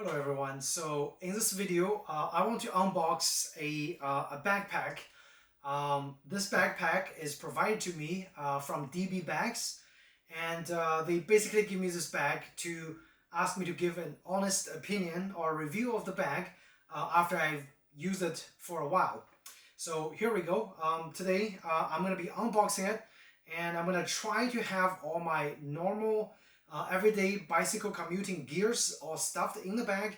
Hello everyone. So in this video, I want to unbox a backpack. This backpack is provided to me from DB Bags, and they basically give me this bag to ask me to give an honest opinion or review of the bag after I've used it for a while. So here we go. Today I'm going to be unboxing it, and I'm going to try to have all my normal everyday bicycle commuting gears all stuffed in the bag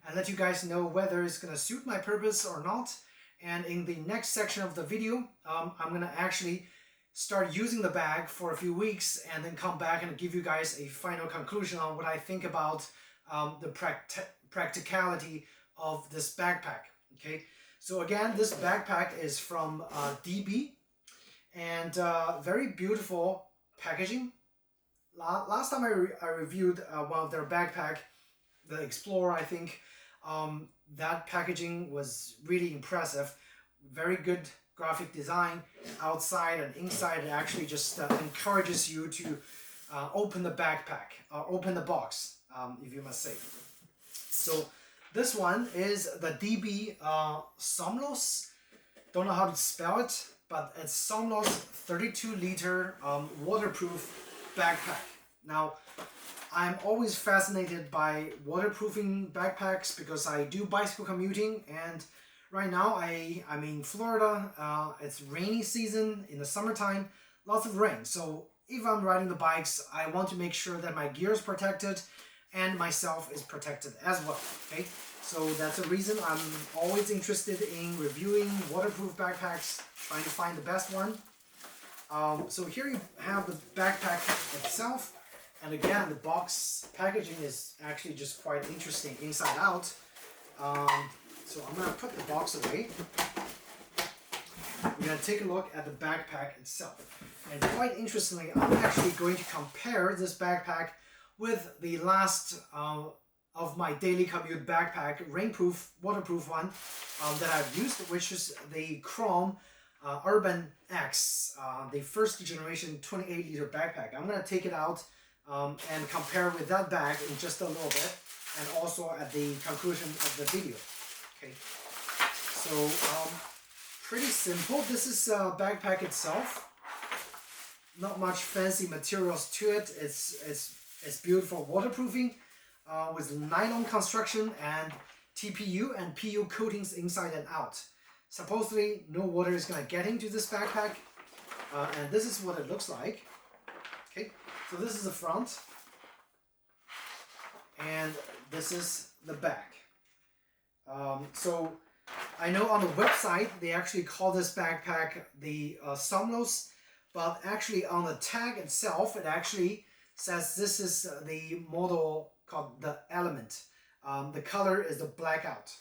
and let you guys know whether it's going to suit my purpose or not. And in the next section of the video, I'm going to actually start using the bag for a few weeks and then come back and give you guys a final conclusion on what I think about the practicality of this backpack. Okay, so again, this backpack is from DB, and very beautiful packaging. Last time I reviewed one of their backpack, the Explorer, I think, that packaging was really impressive. Very good graphic design outside and inside. It actually just encourages you to open the backpack, or open the box, if you must say. So this one is the DB Somlos. Don't know how to spell it, but it's Somlos 32-liter waterproof backpack. Now, I'm always fascinated by waterproofing backpacks because I do bicycle commuting, and right now I'm in Florida. It's rainy season in the summertime, lots of rain. So if I'm riding the bikes, I want to make sure that my gear is protected and myself is protected as well. Okay, so that's a reason I'm always interested in reviewing waterproof backpacks, trying to find the best one. So here you have the backpack itself, and again the box packaging is actually just quite interesting inside out. So I'm going to put the box away. We're going to take a look at the backpack itself, and quite interestingly, I'm actually going to compare this backpack with the last of my daily commute backpack, rainproof, waterproof one that I've used, which is the Chrome Urban X, the first generation 28-liter backpack. I'm going to take it out and compare with that bag in just a little bit, and also at the conclusion of the video. Okay, so pretty simple. This is a backpack itself. Not much fancy materials to it. It's beautiful waterproofing with nylon construction and TPU and PU coatings inside and out. Supposedly, no water is going to get into this backpack, and this is what it looks like. Okay, so this is the front, and this is the back. So I know on the website they actually call this backpack the Somlos, but actually on the tag itself, it actually says this is the model called the Element. The color is the blackout.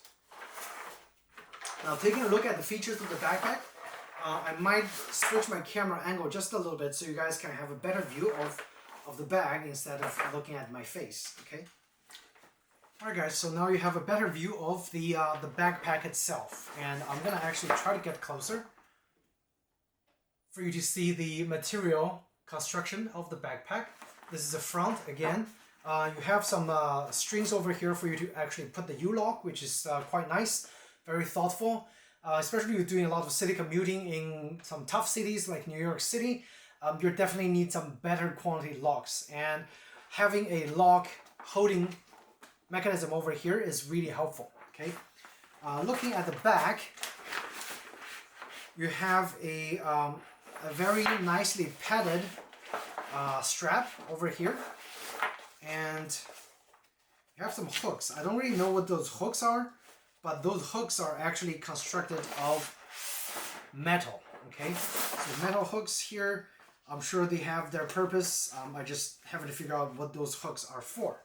Now, taking a look at the features of the backpack, I might switch my camera angle just a little bit so you guys can have a better view of the bag instead of looking at my face, okay? Alright guys, so now you have a better view of the backpack itself, and I'm going to actually try to get closer for you to see the material construction of the backpack. This is the front again. You have some strings over here for you to actually put the U-lock, which is quite nice. Very thoughtful, especially if you're doing a lot of city commuting in some tough cities like New York City. You definitely need some better quality locks, and having a lock holding mechanism over here is really helpful. Okay, looking at the back, you have a very nicely padded strap over here, and you have some hooks. I don't really know what those hooks are, but those hooks are actually constructed of metal. Okay, so metal hooks here, I'm sure they have their purpose. I just haven't to figure out what those hooks are for.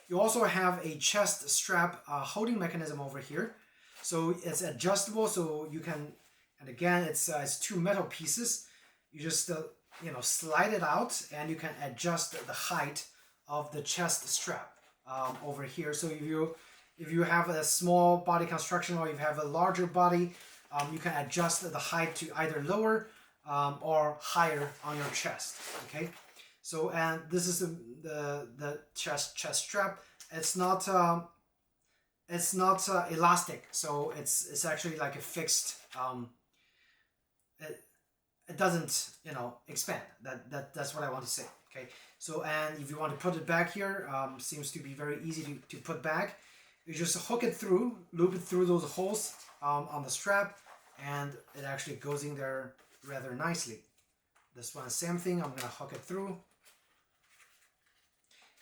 You also have a chest strap holding mechanism over here, so it's adjustable, so you can, and again it's two metal pieces. You just slide it out, and you can adjust the height of the chest strap over here. So if you have a small body construction or you have a larger body, you can adjust the height to either lower or higher on your chest. Okay, so and this is the chest strap. It's not it's not elastic, so it's actually like a fixed. It doesn't, you know, expand. That's what I want to say. Okay. So, and if you want to put it back here, seems to be very easy to put back. You just hook it through, loop it through those holes on the strap, and it actually goes in there rather nicely. This one, same thing. I'm gonna hook it through,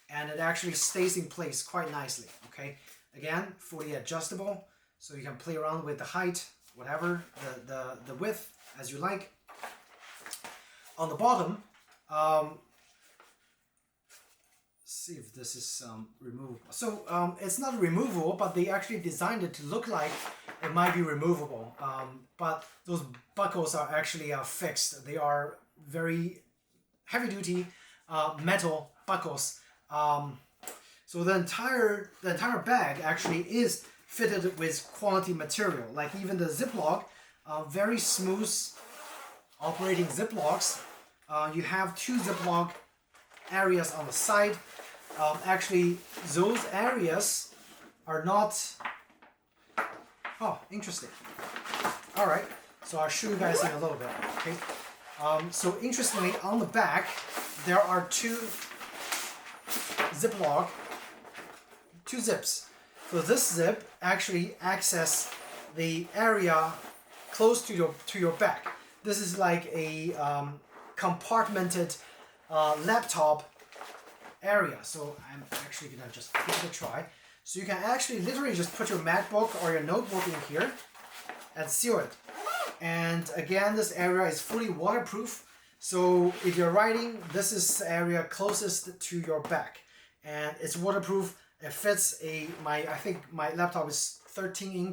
and it actually stays in place quite nicely. Okay. Again, fully adjustable, so you can play around with the height, whatever, the width as you like. On the bottom, see if this is removable. So it's not removable, but they actually designed it to look like it might be removable. But those buckles are actually fixed. They are very heavy-duty metal buckles. So the entire bag actually is fitted with quality material. Like even the Ziploc, very smooth operating Ziplocs. You have two Ziploc areas on the side. Actually, those areas are not. Oh, interesting. All right, so I'll show you guys in a little bit. Okay. So interestingly, on the back, there are two Ziploc, two zips. So this zip actually access the area close to your back. This is like a compartmented laptop area. So I'm actually gonna just give it a try. So you can actually literally just put your MacBook or your notebook in here and seal it. And again, this area is fully waterproof. So if you're writing, this is the area closest to your back, and it's waterproof. It fits I think my laptop is 13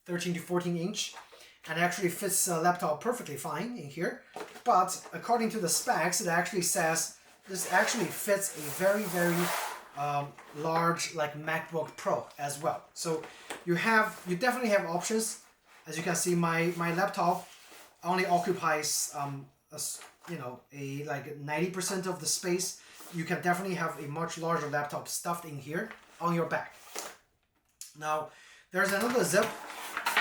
to 14 inch, and actually fits a laptop perfectly fine in here. But according to the specs, it actually says this actually fits a very, very large like MacBook Pro as well. So you definitely have options. As you can see, my laptop only occupies like 90% of the space. You can definitely have a much larger laptop stuffed in here on your back. Now there's another zip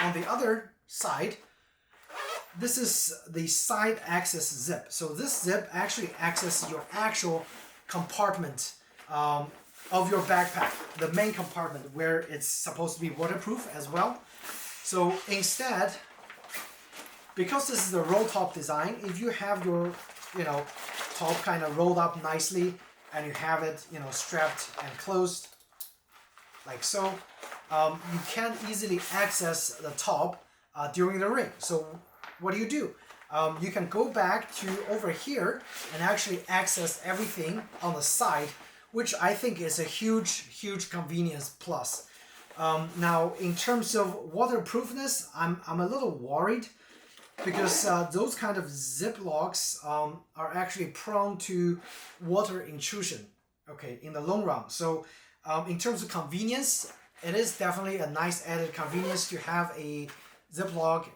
on the other side. This is the side access zip. So this zip actually accesses your actual compartment of your backpack, the main compartment where it's supposed to be waterproof as well. So instead, because this is the roll top design, if you have your top kind of rolled up nicely and you have it strapped and closed like so, you can easily access the top during the ring. So what do? You can go back to over here and actually access everything on the side, which I think is a huge convenience plus. Now in terms of waterproofness, I'm a little worried, because those kind of Ziplocs are actually prone to water intrusion, okay, in the long run. So in terms of convenience, it is definitely a nice added convenience to have a Ziploc,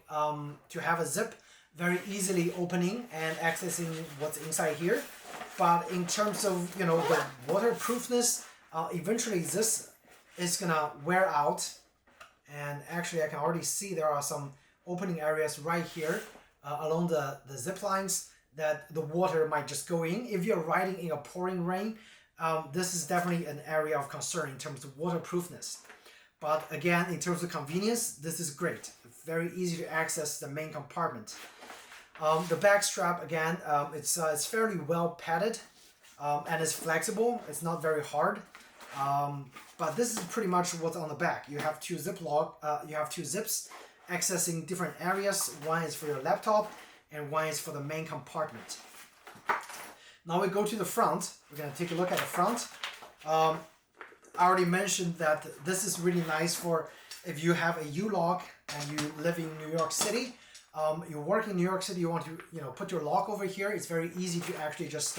to have a zip very easily opening and accessing what's inside here. But in terms of the waterproofness, eventually this is gonna wear out. And actually I can already see there are some opening areas right here along the zip lines that the water might just go in. If you're riding in a pouring rain, this is definitely an area of concern in terms of waterproofness. But again, in terms of convenience, this is great. Very easy to access the main compartment. The back strap, again, it's fairly well padded, and it's flexible. It's not very hard. But this is pretty much what's on the back. You have two zips accessing different areas. One is for your laptop and one is for the main compartment. Now we go to the front. We're going to take a look at the front. I already mentioned that this is really nice for if you have a U-lock and you live in New York City. You work in New York City, you want to put your lock over here. It's very easy to actually just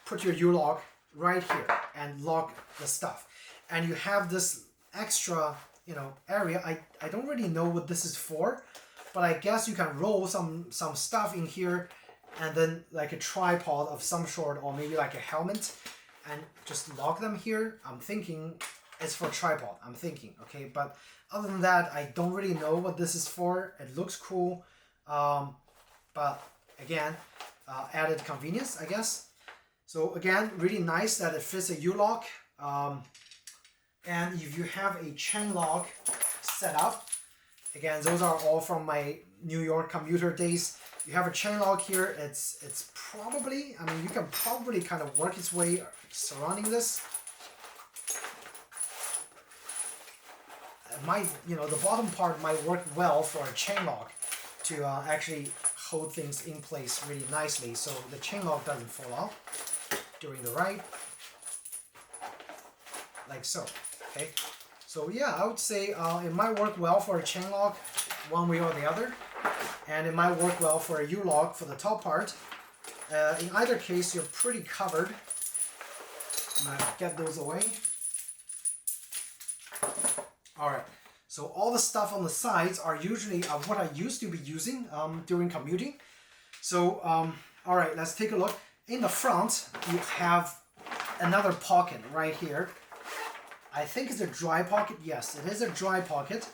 put your U-lock right here and lock the stuff. And you have this extra area. I don't really know what this is for, but I guess you can roll some stuff in here, and then like a tripod of some sort, or maybe like a helmet, and just lock them here. I'm thinking it's for tripod, I'm thinking, okay? But other than that, I don't really know what this is for. It looks cool, but again, added convenience, I guess. So again, really nice that it fits a U-lock. And if you have a chain lock set up, again, those are all from my New York commuter days. You have a chain lock here. It's probably, I mean, you can probably kind of work its way surrounding this. It might, you know, the bottom part might work well for a chain lock to actually hold things in place really nicely, so the chain lock doesn't fall off during the ride, like so. Okay, so yeah, I would say it might work well for a chain lock one way or the other, and it might work well for a U-lock for the top part. In either case, you're pretty covered. I'm gonna get those away. Alright, so all the stuff on the sides are usually what I used to be using during commuting. So, alright, let's take a look. In the front, you have another pocket right here. I think it's a dry pocket. Yes, it is a dry pocket.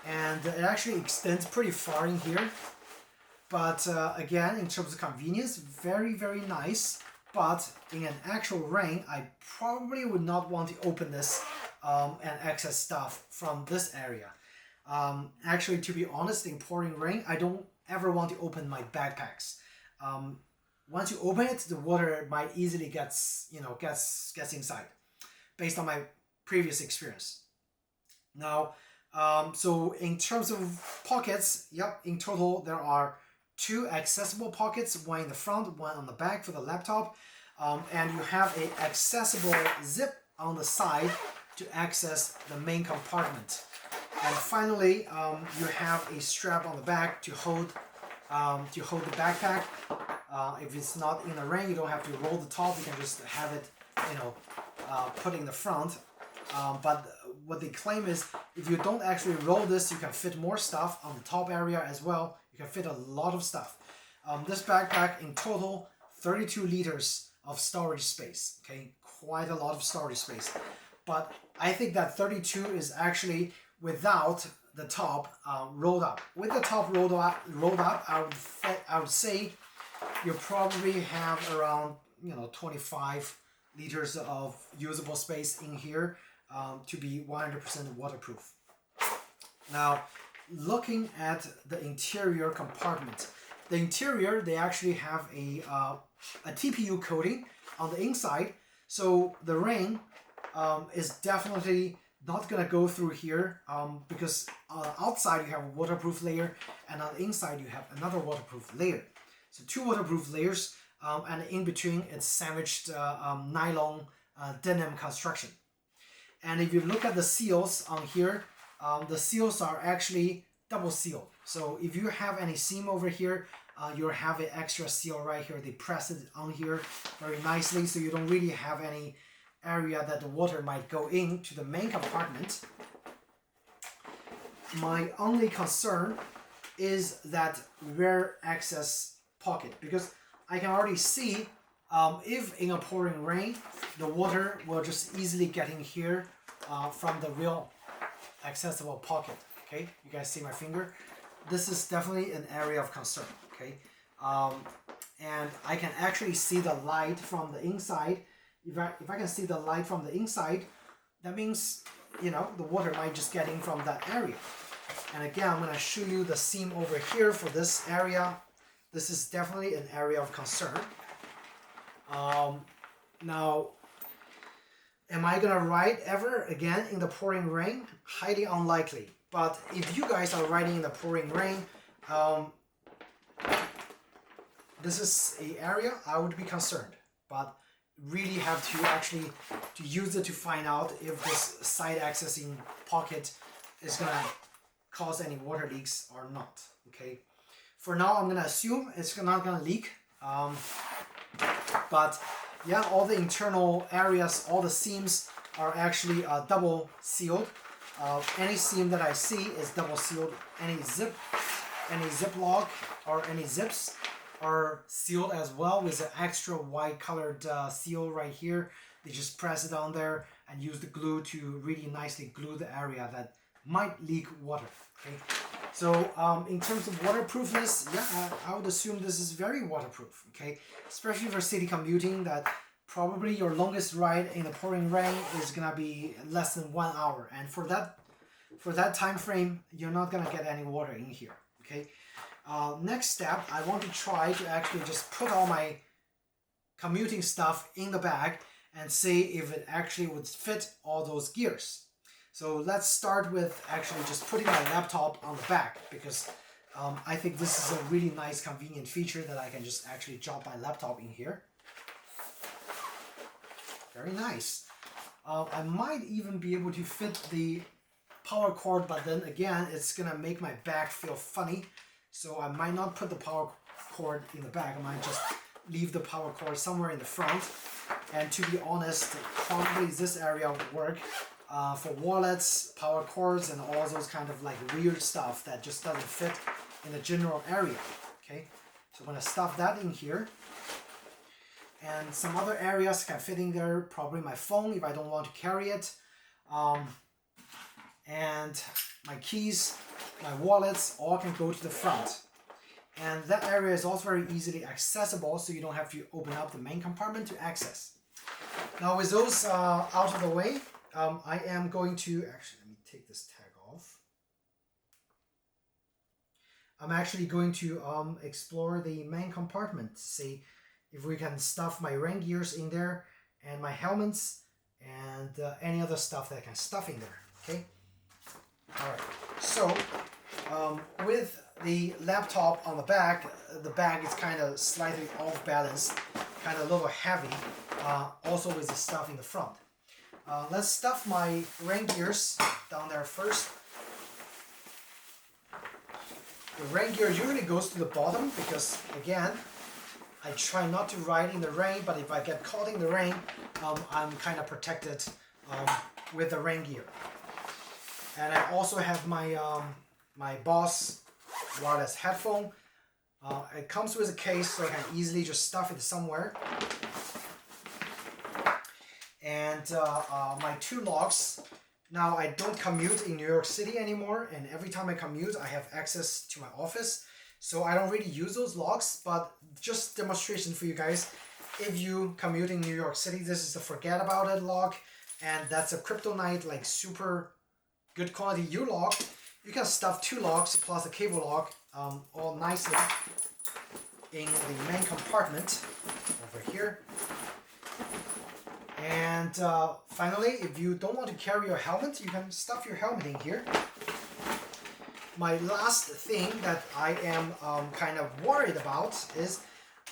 And it actually extends pretty far in here. But again, in terms of convenience, very, very nice. But in an actual rain, I probably would not want to open this and access stuff from this area. Actually, to be honest, in pouring rain, I don't ever want to open my backpacks. Once you open it, the water might easily gets inside, based on my previous experience. Now, so in terms of pockets, yep, in total there are 2 accessible pockets, one in the front, one on the back for the laptop, and you have a accessible zip on the side to access the main compartment. And finally, you have a strap on the back to hold the backpack. If it's not in the rain, you don't have to roll the top. You can just have it, put in the front. But what they claim is, if you don't actually roll this, you can fit more stuff on the top area as well. You can fit a lot of stuff. This backpack in total, 32 liters of storage space. Okay, quite a lot of storage space. But I think that 32 is actually without the top rolled up. With the top rolled up, I would say you probably have around 25 liters of usable space in here to be 100% waterproof. Now, looking at the interior compartment, the interior, they actually have a TPU coating on the inside, so the rain is definitely not gonna go through here because outside you have a waterproof layer, and on the inside you have another waterproof layer. So 2 waterproof layers, and in between it's sandwiched nylon denim construction. And if you look at the seals on here, the seals are actually double sealed. So if you have any seam over here, you'll have an extra seal right here. They press it on here very nicely, so you don't really have any area that the water might go into the main compartment. My only concern is that rear access pocket, because I can already see if in a pouring rain, the water will just easily get in here from the real accessible pocket. Okay, you guys see my finger? This is definitely an area of concern. Okay, and I can actually see the light from the inside. If I can see the light from the inside, that means the water might just get in from that area. And again, I'm going to show you the seam over here for this area. This is definitely an area of concern. Now, am I going to ride ever again in the pouring rain? Highly unlikely. But if you guys are riding in the pouring rain, this is an area I would be concerned. But really have to actually use it to find out if this side accessing pocket is going to cause any water leaks or not. Okay, for now I'm going to assume it's not going to leak, but yeah, all the internal areas, all the seams are actually double sealed. Any seam that I see is double sealed. Any Ziploc or any zips are sealed as well with an extra white colored seal right here. They just press it on there. and use the glue to really nicely glue the area that might leak water. Okay, so in terms of waterproofness, yeah, I would assume this is very waterproof. Okay, especially for city commuting, that probably your longest ride in the pouring rain is gonna be less than 1 hour, and for that time frame, you're not gonna get any water in here. Okay. Next step, I want to try to actually just put all my commuting stuff in the bag and see if it actually would fit all those gears. So let's start with actually just putting my laptop on the back, because I think this is a really nice convenient feature that I can just actually drop my laptop in here. Very nice. I might even be able to fit the power cord, but then again, it's gonna make my bag feel funny. So I might not put the power cord in the back. I might just leave the power cord somewhere in the front. And to be honest, probably this area would work for wallets, power cords, and all those kind of like weird stuff that just doesn't fit in the general area. Okay, so I'm gonna stuff that in here. And some other areas can fit in there, probably my phone if I don't want to carry it. And my keys, my wallets, all can go to the front. And that area is also very easily accessible, so you don't have to open up the main compartment to access. Now with those out of the way, I am going to, actually let me take this tag off. I'm actually going to explore the main compartment, see if we can stuff my rain gears in there and my helmets and any other stuff that I can stuff in there, okay? Alright, so with the laptop on the bag is kind of slightly off balance, kind of a little heavy, also with the stuff in the front. Let's stuff my rain gears down there first. The rain gear usually goes to the bottom because, again, I try not to ride in the rain, but if I get caught in the rain, I'm kind of protected with the rain gear. And I also have my my Boss wireless headphone. It comes with a case, so I can easily just stuff it somewhere. And my 2 locks. Now I don't commute in New York City anymore, and every time I commute, I have access to my office. So I don't really use those locks, but just demonstration for you guys. If you commute in New York City, this is the forget about it lock, and that's a kryptonite, like super good quality U-lock. You can stuff 2 locks plus a cable lock all nicely in the main compartment over here. And finally, if you don't want to carry your helmet, you can stuff your helmet in here. My last thing that I am kind of worried about is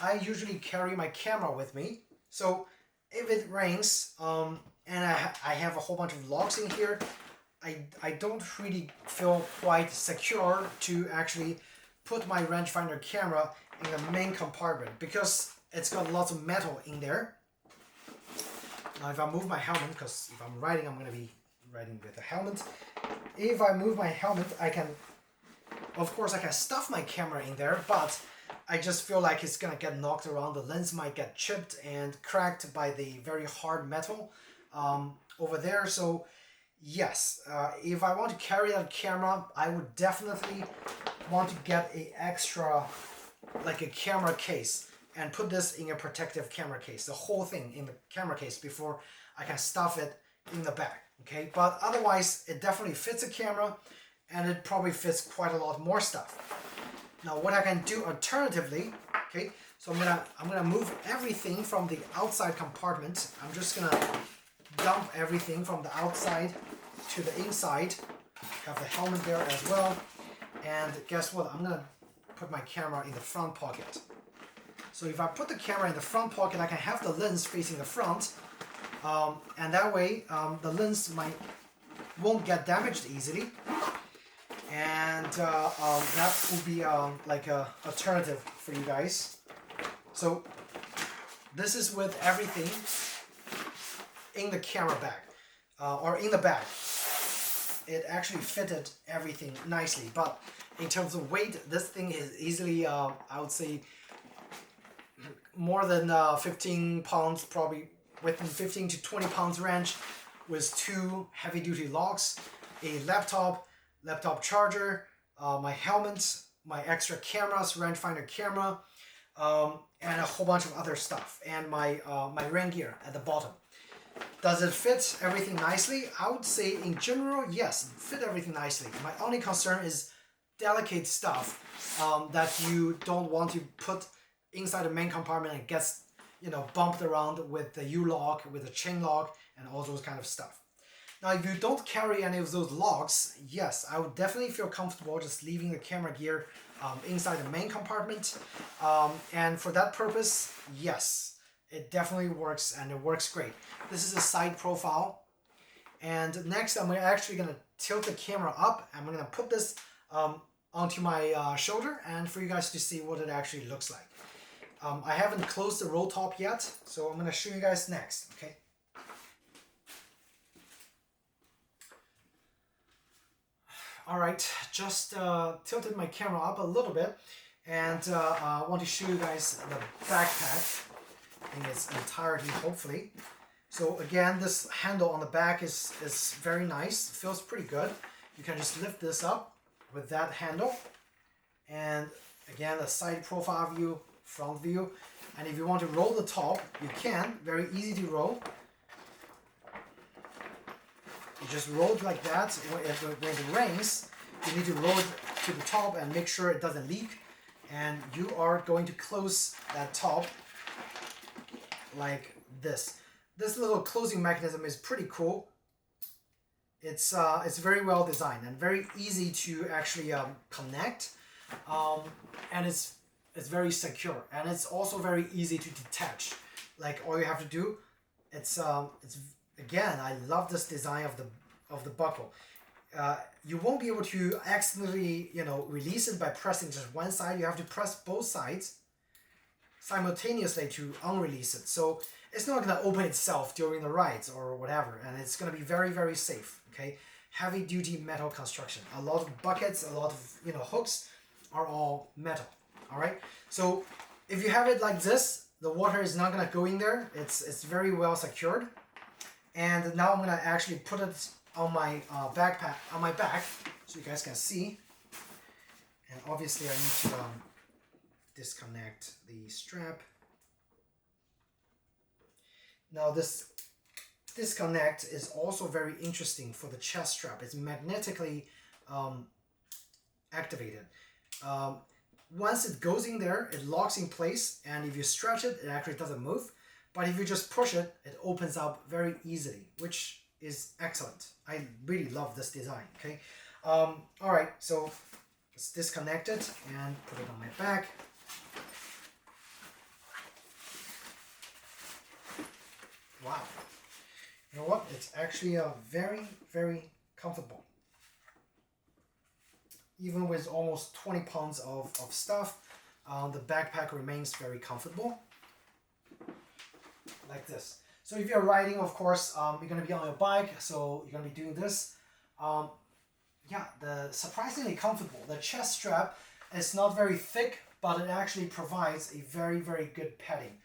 I usually carry my camera with me. So if it rains and I have a whole bunch of locks in here, I don't really feel quite secure to actually put my rangefinder camera in the main compartment because it's got lots of metal in there. Now if I move my helmet, because if I'm riding, I'm going to be riding with a helmet. If I move my helmet, I can, of course I can stuff my camera in there, but I just feel like it's going to get knocked around. The lens might get chipped and cracked by the very hard metal over there. So yes, if I want to carry that camera, I would definitely want to get a extra, like a camera case, and put this in a protective camera case, the whole thing in the camera case before I can stuff it in the back, okay? But otherwise, it definitely fits a camera, and it probably fits quite a lot more stuff. Now, what I can do alternatively, okay, so I'm gonna move everything from the outside compartment. I'm just gonna dump everything from the outside to the inside. Have the helmet there as well. And guess what? I'm gonna put my camera in the front pocket. So if I put the camera in the front pocket, I can have the lens facing the front. And that way, the lens won't get damaged easily. And that will be like a alternative for you guys. So this is with everything in the camera bag or in the bag. It actually fitted everything nicely, but in terms of weight, this thing is easily, I would say, more than 15 pounds, probably within 15 to 20 pounds range. with 2 heavy-duty locks, a laptop charger, my helmet, my extra cameras, rangefinder camera, and a whole bunch of other stuff, and my my rain gear at the bottom. Does it fit everything nicely? I would say in general, yes, it fit everything nicely. My only concern is delicate stuff that you don't want to put inside the main compartment and gets, you know, bumped around with the U-lock, with the chain lock, and all those kind of stuff. Now, if you don't carry any of those locks, yes, I would definitely feel comfortable just leaving the camera gear inside the main compartment. And for that purpose, yes, it definitely works, and it works great. This is a side profile. And next, I'm actually going to tilt the camera up. I'm going to put this onto my shoulder, and for you guys to see what it actually looks like. I haven't closed the roll top yet, so I'm going to show you guys next, okay? All right, just tilted my camera up a little bit, and I want to show you guys the backpack in its entirety, hopefully. So again, this handle on the back is very nice. It feels pretty good. You can just lift this up with that handle, and again, the side profile view, front view, and if you want to roll the top, you can. Very easy to roll. You just roll it like that. When it rains, you need to roll it to the top and make sure it doesn't leak. And you are going to close that top like this. This little closing mechanism is pretty cool. It's very well designed and very easy to actually connect, and it's very secure, and it's also very easy to detach. Like, all you have to do, it's again, I love this design of the buckle. You won't be able to accidentally, you know, release it by pressing just one side. You have to press both sides simultaneously to unrelease it. So it's not going to open itself during the rides or whatever, and it's going to be very, very safe. Okay, heavy duty metal construction. A lot of buckets, a lot of, you know, hooks are all metal. All right. So if you have it like this, the water is not going to go in there. It's very well secured. And now I'm going to actually put it on my backpack, on my back, so you guys can see. And obviously I need to disconnect the strap. Now this disconnect is also very interesting for the chest strap. It's magnetically activated. Once it goes in there, it locks in place, and if you stretch it, it actually doesn't move. But if you just push it, it opens up very easily, which is excellent. I really love this design, okay? All right, so let's disconnect it and put it on my back. Wow. You know what? It's actually very, very comfortable. Even with almost 20 pounds of stuff, the backpack remains very comfortable. Like this. So if you're riding, of course, you're going to be on your bike, so you're going to be doing this. Yeah, surprisingly comfortable. The chest strap is not very thick, but it actually provides a very, very good padding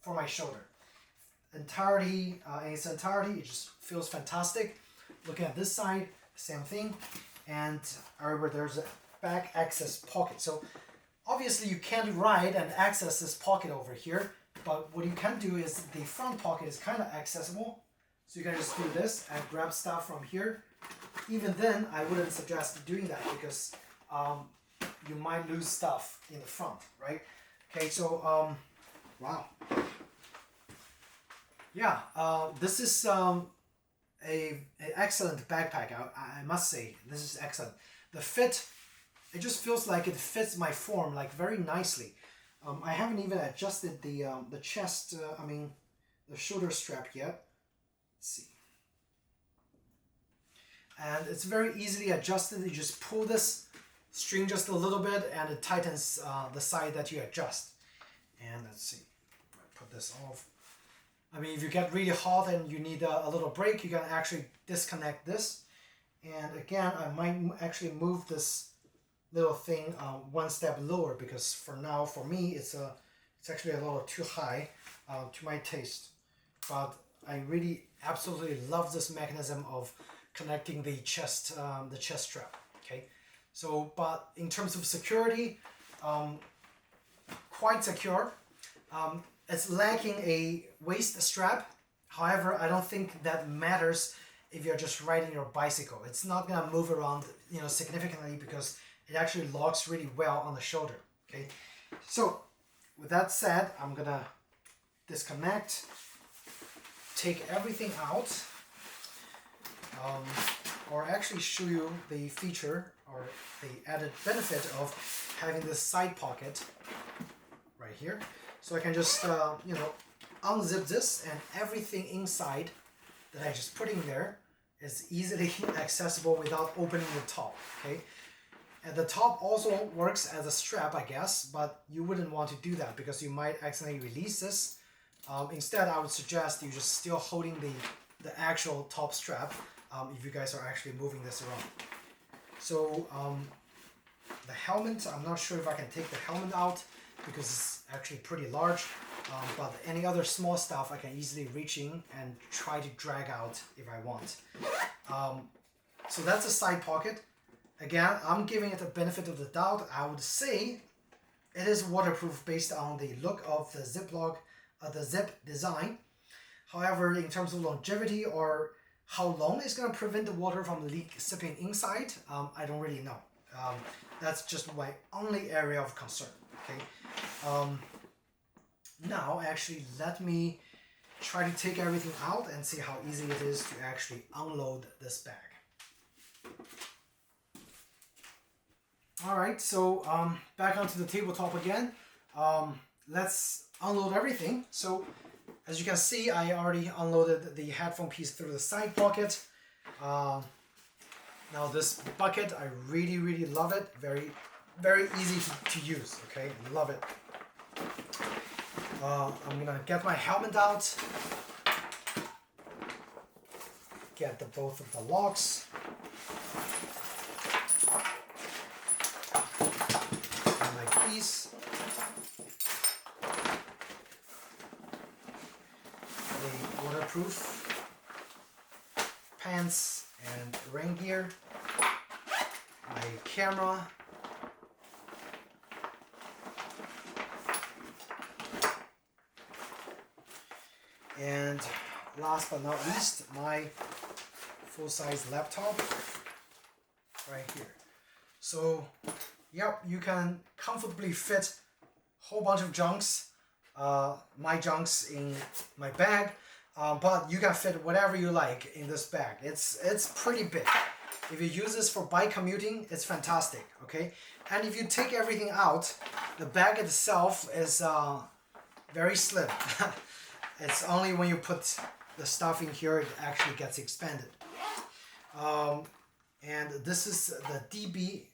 for my shoulder. In its entirety, it just feels fantastic. Looking at this side, same thing. And remember, there's a back access pocket. So obviously you can't ride and access this pocket over here, but what you can do is the front pocket is kind of accessible. So you can just do this and grab stuff from here. Even then, I wouldn't suggest doing that because you might lose stuff in the front, right? Okay, so wow. Yeah, this is an excellent backpack. I must say, this is excellent. The fit, it just feels like it fits my form like very nicely. I haven't even adjusted the chest, the shoulder strap yet. Let's see. And it's very easily adjusted. You just pull this string just a little bit and it tightens the side that you adjust. And let's see, put this off. I mean, if you get really hot and you need a little break, you can actually disconnect this. And again, I might actually move this little thing one step lower because for now, for me, it's actually a little too high to my taste. But I really Absolutely love this mechanism of connecting the chest strap. Okay, so but in terms of security, quite secure. It's lacking a waist strap. However, I don't think that matters if you're just riding your bicycle. It's not gonna move around, significantly because it actually locks really well on the shoulder. Okay, so with that said, I'm gonna disconnect, take everything out, or actually show you the feature or the added benefit of having this side pocket right here. So I can just, unzip this, and everything inside that I just put in there is easily accessible without opening the top, okay? And the top also works as a strap, I guess, but you wouldn't want to do that because you might accidentally release this. Instead, I would suggest you just still holding the actual top strap if you guys are actually moving this around. So the helmet, I'm not sure if I can take the helmet out because it's actually pretty large, but any other small stuff I can easily reach in and try to drag out if I want. So that's a side pocket. Again, I'm giving it the benefit of the doubt. I would say it is waterproof based on the look of the Ziploc, the zip design. However, in terms of longevity or how long it's going to prevent the water from seeping inside, I don't really know. That's just my only area of concern. Okay. Now, actually, let me try to take everything out and see how easy it is to actually unload this bag. All right, so back onto the tabletop again. Let's unload everything. So as you can see, I already unloaded the headphone piece through the side pocket. Now this bucket, I really, really love it. Very, very easy to use, okay? Love it. I'm gonna get my helmet out. Get both of the locks. And my keys. The waterproof pants and rain gear. My camera. And last but not least, my full-size laptop right here. So, yep, you can comfortably fit a whole bunch of junks, my junks in my bag, but you can fit whatever you like in this bag. It's pretty big. If you use this for bike commuting, it's fantastic, okay? And if you take everything out, the bag itself is very slim. It's only when you put the stuff in here it actually gets expanded. And this is the DB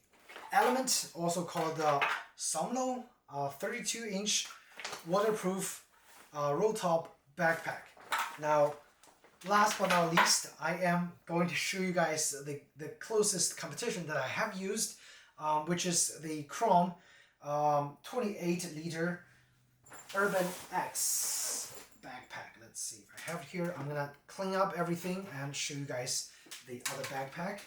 Element, also called the Somlos 32-inch waterproof Rolltop backpack. Now, last but not least, I am going to show you guys the closest competition that I have used, which is the Chrome 28-liter Urban X backpack. Let's see if I have it here. I'm gonna clean up everything and show you guys the other backpack.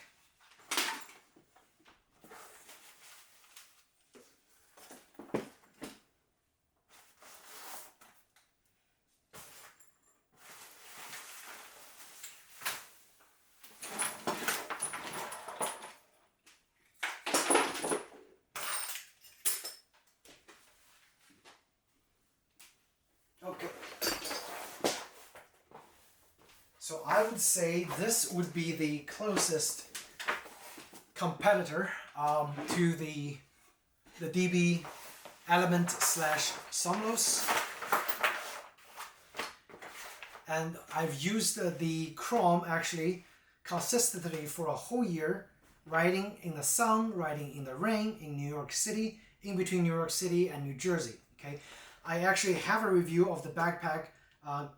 Okay. So I would say this would be the closest competitor to the DB Element / Somlos. And I've used the Chrome actually consistently for a whole year, riding in the sun, riding in the rain in New York City, in between New York City and New Jersey. Okay, I actually have a review of the backpack.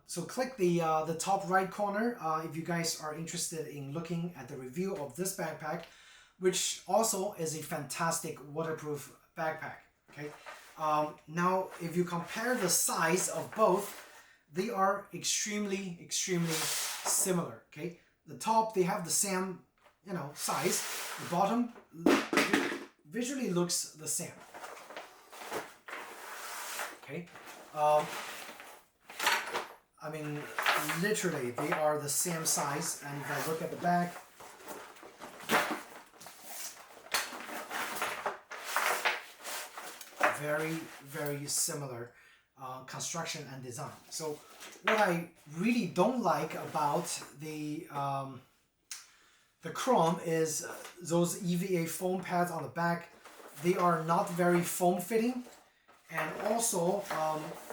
So click the top right corner if you guys are interested in looking at the review of this backpack, which also is a fantastic waterproof backpack. Okay. Now, if you compare the size of both they are extremely similar. Okay, the top, they have the same, you know, size. The bottom visually looks the same. Okay, I mean, literally they are the same size. And if I look at the back, very similar construction and design. So what I really don't like about the chrome is those EVA foam pads on the back. They are not very foam fitting, and also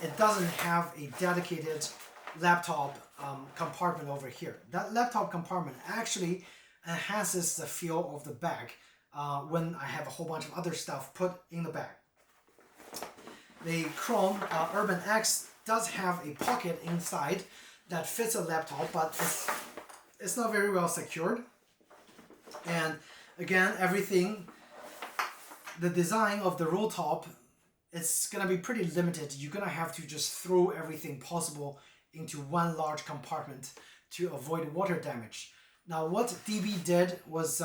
it doesn't have a dedicated laptop compartment over here. That laptop compartment actually enhances the feel of the bag when I have a whole bunch of other stuff put in the bag. The Chrome Urban X does have a pocket inside that fits a laptop, but it's not very well secured. And again, everything, the design of the Rolltop, it's gonna be pretty limited. You're gonna have to just throw everything possible into one large compartment to avoid water damage. Now, what DB did was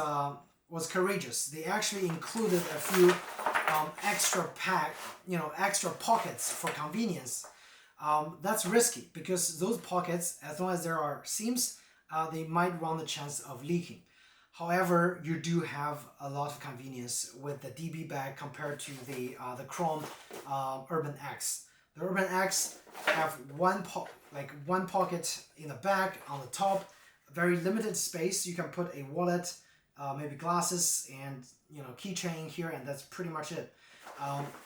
courageous. They actually included a few extra pockets for convenience. That's risky because those pockets, as long as there are seams, they might run the chance of leaking. However, you do have a lot of convenience with the DB bag compared to the Chrome Urban X. The Urban X have one pocket in the back on the top, very limited space. You can put a wallet, maybe glasses, and keychain here, and that's pretty much it.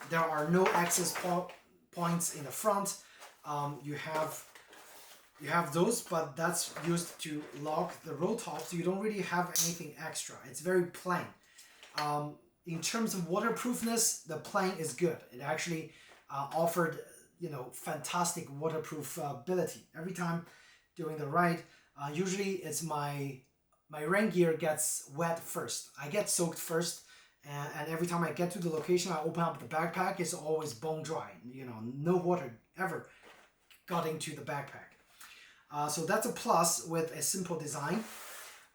There are no access points in the front. You have those, but that's used to lock the Rolltop, so you don't really have anything extra. It's very plain. In terms of waterproofness, the plain is good. It actually offered fantastic waterproof ability. Every time doing the ride, usually it's my rain gear gets wet first. I get soaked first, and every time I get to the location, I open up the backpack, it's always bone dry. No water ever got into the backpack. So that's a plus with a simple design.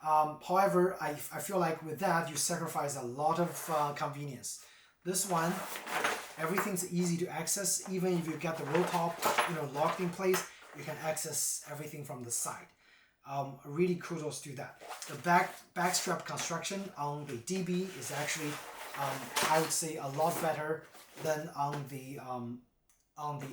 However, I feel like with that, you sacrifice a lot of convenience. This one, everything's easy to access. Even if you get the Rolltop, locked in place, you can access everything from the side. Really kudos to that. The backstrap construction on the DB is actually, I would say, a lot better than on the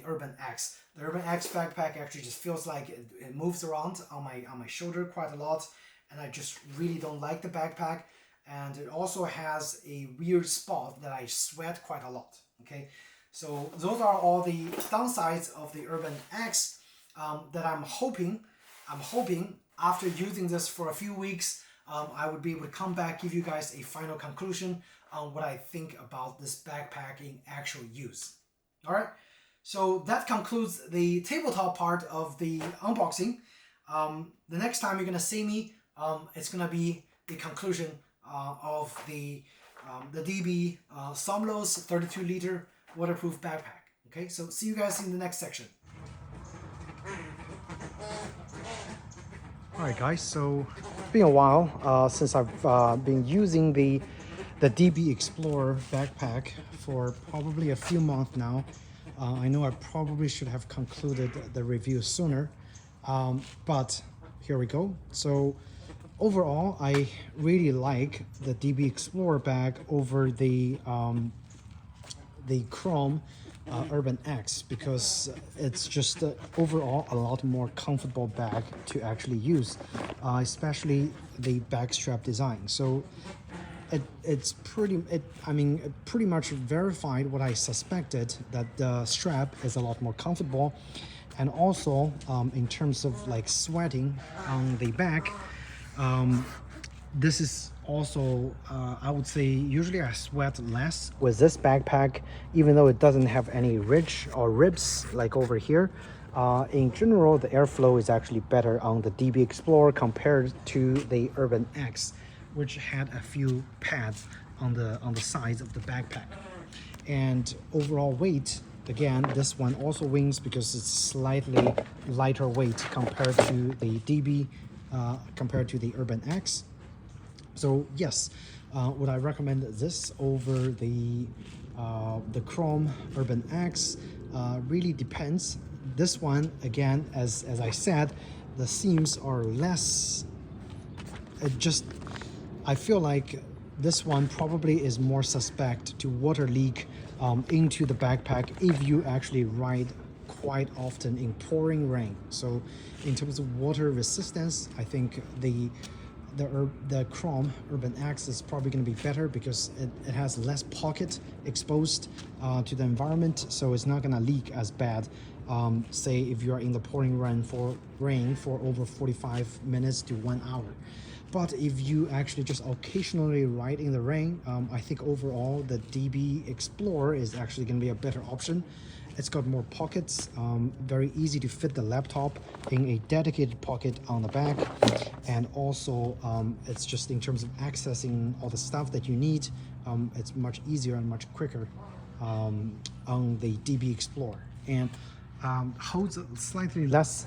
Urban X. The Urban X backpack actually just feels like it moves around on my shoulder quite a lot, and I just really don't like the backpack. And it also has a weird spot that I sweat quite a lot. Okay, so those are all the downsides of the Urban X that I'm hoping after using this for a few weeks, I would be able to come back, give you guys a final conclusion on what I think about this backpack in actual use. All right, so that concludes the tabletop part of the unboxing. The next time you're gonna see me, it's gonna be the conclusion of the DB Somlos 32-liter waterproof backpack. Okay, so see you guys in the next section. Alright guys, so it's been a while since I've been using the DB Explorer backpack for probably a few months now. I know I probably should have concluded the review sooner, but here we go. So overall, I really like the DB Explorer bag over the Chrome Urban X because it's just overall a lot more comfortable bag to actually use, especially the backstrap design. So it pretty much verified what I suspected, that the strap is a lot more comfortable, and also in terms of like sweating on the back, this is also I would say usually I sweat less with this backpack, even though it doesn't have any ridge or ribs like over here. In general, the airflow is actually better on the DB Explorer compared to the Urban X, which had a few pads on the sides of the backpack. And overall weight, again, this one also wins because it's slightly lighter weight compared to the DB, compared to the Urban X. So yes, would I recommend this over the Chrome Urban X? Really depends. This one, again, as I said, the seams are less. I feel like this one probably is more suspect to water leak into the backpack if you actually ride quite often in pouring rain. So in terms of water resistance, I think the Chrome Urban X is probably going to be better because it has less pocket exposed to the environment, so it's not going to leak as bad. Say if you are in the pouring rain for over 45 minutes to 1 hour. But if you actually just occasionally ride in the rain, I think overall the DB Explorer is actually going to be a better option. It's got more pockets, very easy to fit the laptop in a dedicated pocket on the back. And also, it's just in terms of accessing all the stuff that you need, it's much easier and much quicker on the DB Explorer. And holds slightly less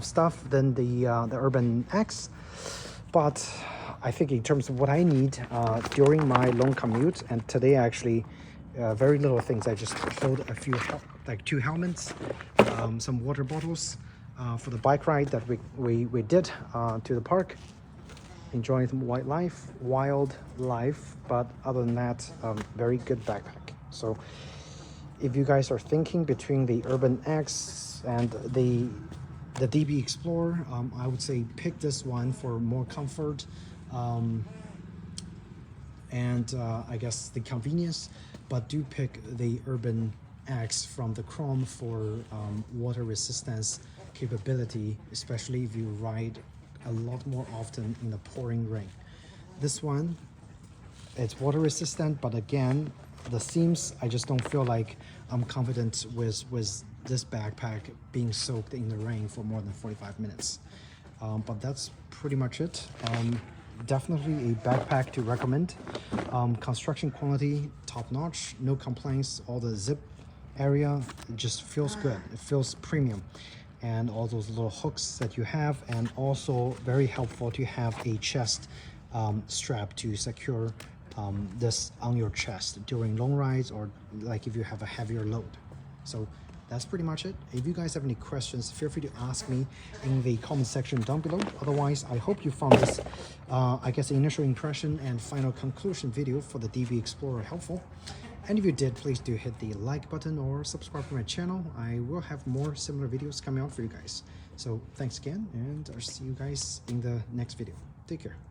stuff than the Urban X. But I think in terms of what I need during my long commute, and today actually very little things. I just filled a few, like 2 helmets, some water bottles for the bike ride that we did to the park, enjoying some wild life. But other than that, very good backpack. So if you guys are thinking between the Urban X and the DB Explorer, I would say pick this one for more comfort and I guess the convenience, but do pick the Urban X from the Chrome for water resistance capability, especially if you ride a lot more often in the pouring rain. This one, it's water resistant, but again, the seams, I just don't feel like I'm confident with this backpack being soaked in the rain for more than 45 minutes. But that's pretty much it. Definitely a backpack to recommend. Construction quality, top notch, no complaints. All the zip area, it just feels good. It feels premium. And all those little hooks that you have, and also very helpful to have a chest strap to secure this on your chest during long rides, or like if you have a heavier load. So that's pretty much it. If you guys have any questions, feel free to ask me in the comment section down below. Otherwise, I hope you found this, I guess, initial impression and final conclusion video for the DB Explorer helpful. And if you did, please do hit the like button or subscribe to my channel. I will have more similar videos coming out for you guys. So thanks again, and I'll see you guys in the next video. Take care.